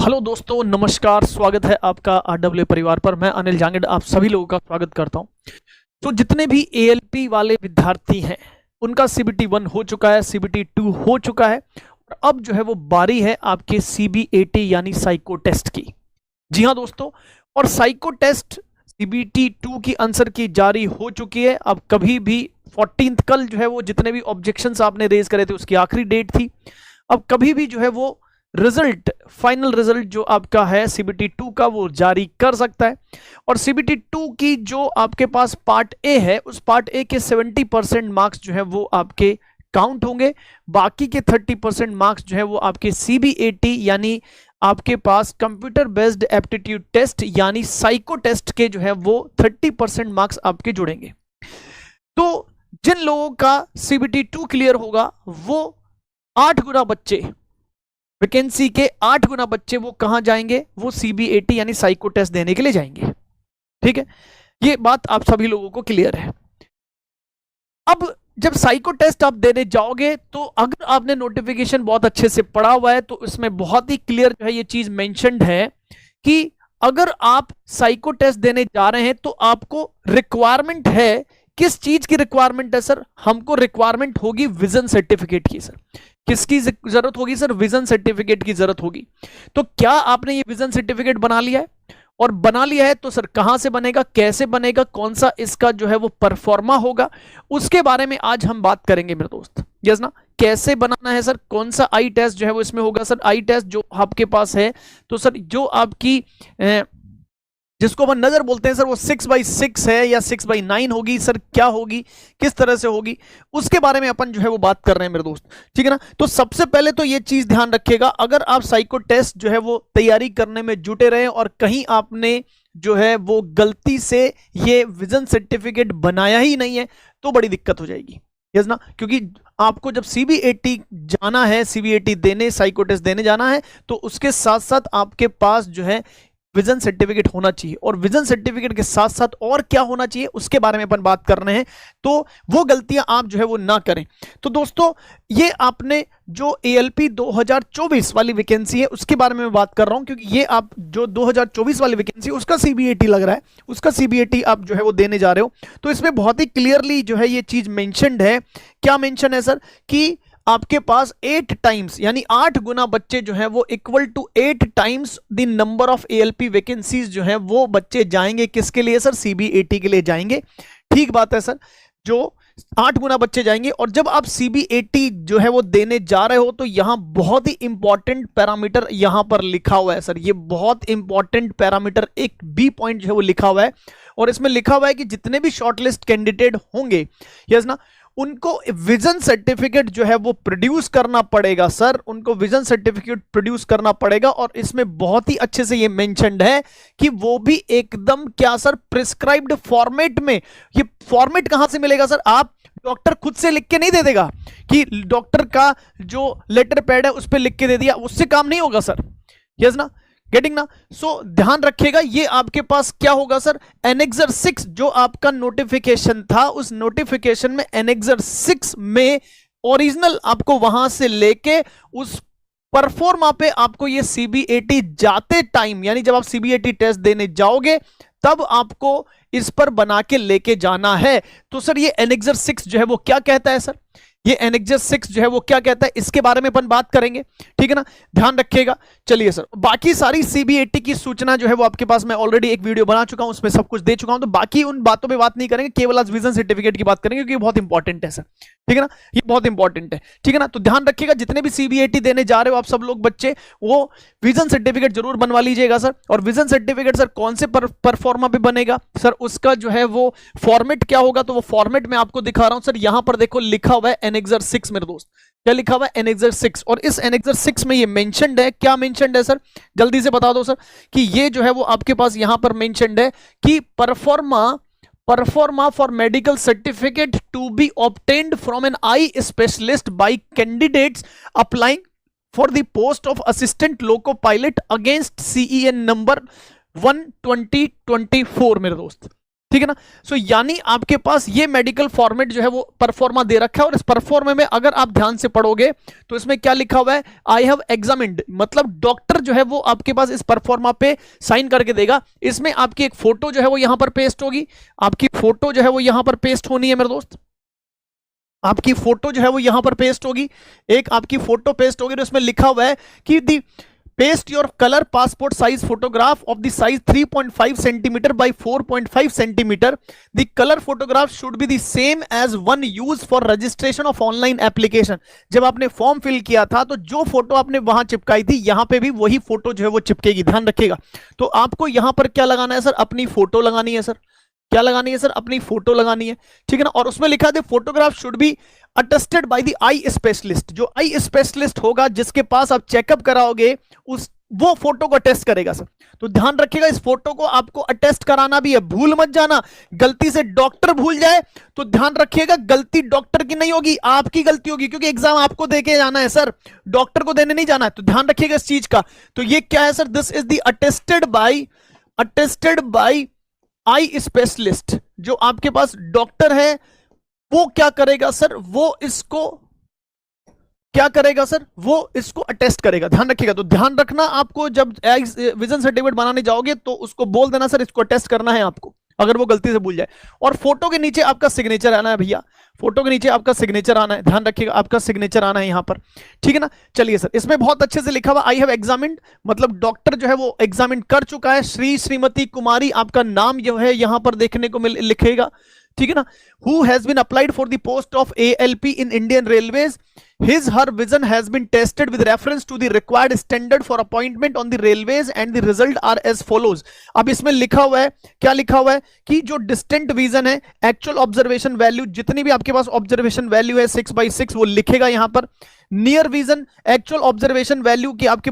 Hello दोस्तों, नमस्कार। स्वागत है आपका आरडब्ल्यू परिवार पर। मैं अनिल जांगड़ आप सभी लोगों का स्वागत करता हूं। तो जितने भी एएलपी वाले विद्यार्थी हैं उनका सीबीटी 1 हो चुका है, सीबीटी 2 हो चुका है और अब जो है वो बारी है आपके सीबीएटी यानी साइको टेस्ट की। जी हाँ दोस्तों, और साइको टेस्ट सीबीटी 2 की आंसर की जारी हो चुकी है। अब कभी भी 14 कल जो है वो जितने भी ऑब्जेक्शंस आपने रेज करे थे उसकी आखिरी डेट थी। अब कभी भी जो है वो रिजल्ट, फाइनल रिजल्ट जो आपका है सीबीटी 2 का वो जारी कर सकता है। और सीबीटी 2 की जो आपके पास पार्ट ए है उस पार्ट ए के 70% मार्क्स जो है वो आपके काउंट होंगे। बाकी के 30% मार्क्स जो है वो आपके सीबीएटी यानी आपके पास कंप्यूटर बेस्ड एप्टीट्यूड टेस्ट यानी साइको टेस्ट के जो है वो 30% मार्क्स आपके जुड़ेंगे। तो जिन लोगों का सीबीटी 2 क्लियर होगा वो 8 गुना बच्चे, वैकेंसी के 8 गुना बच्चे वो कहां जाएंगे? वो सीबीएटी यानी साइको टेस्ट देने के लिए जाएंगे। ठीक है, ये बात आप सभी लोगों को क्लियर है। अब जब साइको टेस्ट आप देने जाओगे तो अगर आपने नोटिफिकेशन बहुत अच्छे से पढ़ा हुआ है तो इसमें बहुत ही क्लियर जो है ये चीज मेंशन्ड है कि अगर आप साइको टेस्ट देने जा रहे हैं तो आपको रिक्वायरमेंट है। किस चीज की रिक्वायरमेंट है सर? हमको रिक्वायरमेंट होगी विजन सर्टिफिकेट की। सर किसकी जरूरत होगी? सर विजन सर्टिफिकेट की जरूरत होगी। तो क्या आपने ये विजन सर्टिफिकेट बना लिया है? और बना लिया है तो सर कहां से बनेगा, कैसे बनेगा, कौन सा इसका जो है वो परफॉर्मा होगा, उसके बारे में आज हम बात करेंगे मेरे दोस्त। यस ना, कैसे बनाना है सर, कौन सा आई टेस्ट जो है वो इसमें होगा। सर आई टेस्ट जो आपके पास है तो सर जो आपकी जिसको हम नजर बोलते हैं सर वो 6x6 है या 6x9 होगी। सर क्या होगी, किस तरह से होगी, उसके बारे में अपन जो है वो बात कर रहे हैं मेरे दोस्त। ठीक है ना। तो सबसे पहले तो ये चीज ध्यान रखिएगा, अगर आप साइको टेस्ट जो है वो तैयारी करने में जुटे रहे और कहीं आपने जो है वो गलती से ये विजन सर्टिफिकेट बनाया ही नहीं है तो बड़ी दिक्कत हो जाएगी। यस ना, क्योंकि आपको जब सीबीएटी जाना है, सीबीएटी देने, साइको टेस्ट देने जाना है तो उसके साथ साथ आपके पास जो है विजन सर्टिफिकेट होना चाहिए। और विजन सर्टिफिकेट के साथ साथ और क्या होना चाहिए उसके बारे में अपन बात कर रहे हैं, तो वो गलतियां आप जो है वो ना करें। तो दोस्तों ये आपने जो एएलपी 2024 वाली वैकेंसी है उसके बारे में बात कर रहा हूं, क्योंकि ये आप जो 2024 वाली वैकेंसी उसका सीबीएटी लग रहा है, उसका सीबीएटी आप जो है वो देने जा रहे हो। तो इसमें बहुत ही क्लियरली जो है ये चीज मेंशन्ड है। क्या मेंशन है सर? कि आपके पास 8 टाइम्स यानी 8 गुना बच्चे जो हैं वो equal to 8 times the number of ALP vacancies जो हैं वो बच्चे जाएंगे। किसके लिए सर? सीबीएटी के लिए जाएंगे। ठीक बात है सर, जो 8 गुना बच्चे जाएंगे। और जब आप सीबीएटी जो है वो देने जा रहे हो तो यहां बहुत ही इंपॉर्टेंट पैरामीटर यहां पर लिखा हुआ है सर। ये बहुत इंपॉर्टेंट पैरामीटर, एक बी पॉइंट जो है वो लिखा हुआ है और इसमें लिखा हुआ है कि जितने भी शॉर्टलिस्ट कैंडिडेट होंगे, यस ना, उनको विजन सर्टिफिकेट जो है वो प्रोड्यूस करना पड़ेगा। सर उनको विजन सर्टिफिकेट प्रोड्यूस करना पड़ेगा और इसमें बहुत ही अच्छे से ये मेंशन्ड है कि वो भी एकदम क्या सर, प्रिस्क्राइब्ड फॉर्मेट में। ये फॉर्मेट कहां से मिलेगा सर? आप डॉक्टर खुद से लिख के नहीं दे देगा कि डॉक्टर का जो लेटर पैड है उस पर लिख के दे दिया, उससे काम नहीं होगा सर। यस ना, गेटिंग ना। सो ध्यान रखिएगा, ये आपके पास क्या होगा सर? एनेक्सर 6 जो आपका नोटिफिकेशन था उस नोटिफिकेशन में एनेक्सर 6 में ओरिजिनल आपको वहां से लेके उस परफॉर्मा पे आपको ये सीबीएटी जाते टाइम यानी जब आप सीबीएटी टेस्ट देने जाओगे तब आपको इस पर बना के लेके जाना है। तो सर ये एनेक्सर 6 जो है वो क्या कहता है सर? ये एनेक्सर 6 जो है वो क्या कहता है इसके बारे में अपन बात करेंगे। ठीक है ना, ध्यान रखिएगा। चलिए सर, बाकी सारी सीबीएटी की सूचना जो है वो आपके पास मैं ऑलरेडी एक वीडियो बना चुका हूं, उसमें सब कुछ दे चुका हूं, तो बाकी उन बातों पे बात नहीं करेंगे, केवल आज विजन सर्टिफिकेट की बात करेंगे क्योंकि ये बहुत इंपॉर्टेंट है सर। ठीक है ना, ये बहुत इंपॉर्टेंट है। ठीक है ना, तो ध्यान रखिएगा, जितने भी सीबीएटी देने जा रहे हो आप सब लोग बच्चे, वो विजन सर्टिफिकेट जरूर बनवा लीजिएगा सर। और विजन सर्टिफिकेट सर कौन से परफॉर्मा पे बनेगा सर? उसका जो है वो फॉर्मेट क्या होगा, तो वो फॉर्मेट मैं आपको दिखा रहा हूं सर। यहां पर देखो लिखा हुआ है एनेक्सर 6 मेरे दोस्त। क्या लिखा हुआ है? एनेक्सर 6। और इस एनेक्सर 6 में ये मेंशन्ड है। क्या मेंशन्ड है सर? जल्दी से बता दो सर। कि ये जो है वो आपके पास यहां पर मेंशन्ड है कि proforma for medical certificate to be obtained from an eye specialist by candidates applying for the post of assistant loco pilot against CEN number 1/2024 मेरे दोस्त। ठीक है ना। सो यानी आपके पास ये मेडिकल फॉर्मेट जो है वो परफॉर्मा दे रखा है, और इस परफॉर्मा में अगर आप ध्यान से पढ़ोगे तो इसमें क्या लिखा हुआ है, आई हैव एग्जामिन्ड, मतलब डॉक्टर जो है वो आपके पास इस परफॉर्मा पे साइन करके देगा। इसमें आपकी एक फोटो जो है वो यहां पर पेस्ट होगी, आपकी फोटो जो है वो यहां पर पेस्ट होनी है मेरे दोस्त, आपकी फोटो जो है वो यहां पर पेस्ट होगी, एक आपकी फोटो पेस्ट होगी, तो इसमें लिखा हुआ है कि the paste your colour passport size photograph of the size 3.5 centimetre by 4.5 centimetre, the colour photograph should be the same as one use for registration of online application. जब आपने फॉर्म फिल किया था तो जो फोटो आपने वहां चिपकाई थी यहां पे भी वही फोटो जो है वो चिपकेगी, ध्यान रखिएगा। तो आपको यहां पर क्या लगाना है सर, अपनी फोटो लगानी है सर, क्या लगानी है सर, अपनी फोटो लगानी है, ठीक है ना। और उसमें लिखा है photograph should B attested by the eye specialist, जो आई स्पेशलिस्ट होगा जिसके पास आप चेकअप कराओगे उस वो फोटो को अटेस्ट करेगा सर। तो ध्यान रखिएगा इस फोटो को आपको अटेस्ट कराना भी है, भूल मत जाना, गलती से डॉक्टर भूल जाए तो ध्यान रखिएगा गलती डॉक्टर की नहीं होगी, आपकी गलती होगी, क्योंकि एग्जाम आपको देके जाना है सर, डॉक्टर को देने नहीं जाना है। तो ध्यान रखिएगा इस चीज का। तो ये क्या है sir, this is the attested bye eye specialist, जो आपके पास डॉक्टर है वो क्या करेगा सर, वो इसको क्या करेगा सर, वो इसको अटेस्ट करेगा, ध्यान रखिएगा। तो ध्यान रखना आपको जब विजन सर्टिफिकेट बनाने जाओगे तो उसको बोल देना सर इसको अटेस्ट करना है आपको, अगर वो गलती से भूल जाए। और फोटो के नीचे आपका सिग्नेचर आना है भैया, फोटो के नीचे आपका सिग्नेचर आना है, ध्यान रखिएगा आपका सिग्नेचर आना है यहां पर, ठीक है ना। चलिए सर, इसमें बहुत अच्छे से लिखा हुआ आई हैव एग्जामिन्ड, मतलब डॉक्टर जो है वो एग्जामिन कर चुका है, श्री श्रीमती कुमारी आपका नाम जो है यहां पर देखने को लिखेगा, ठीक है ना। Who has been applied for the post of ALP in Indian railways, his her vision has been tested with reference to the required standard for appointment on the railways and the result are as follows। अब इसमें लिखा हुआ है, क्या लिखा हुआ है कि जो डिस्टेंट विजन है, एक्चुअल ऑब्जर्वेशन वैल्यू, जितनी भी आपके पास ऑब्जर्वेशन वैल्यू है 6/6 वो लिखेगा यहां पर। Near vision, actual observation value की आपके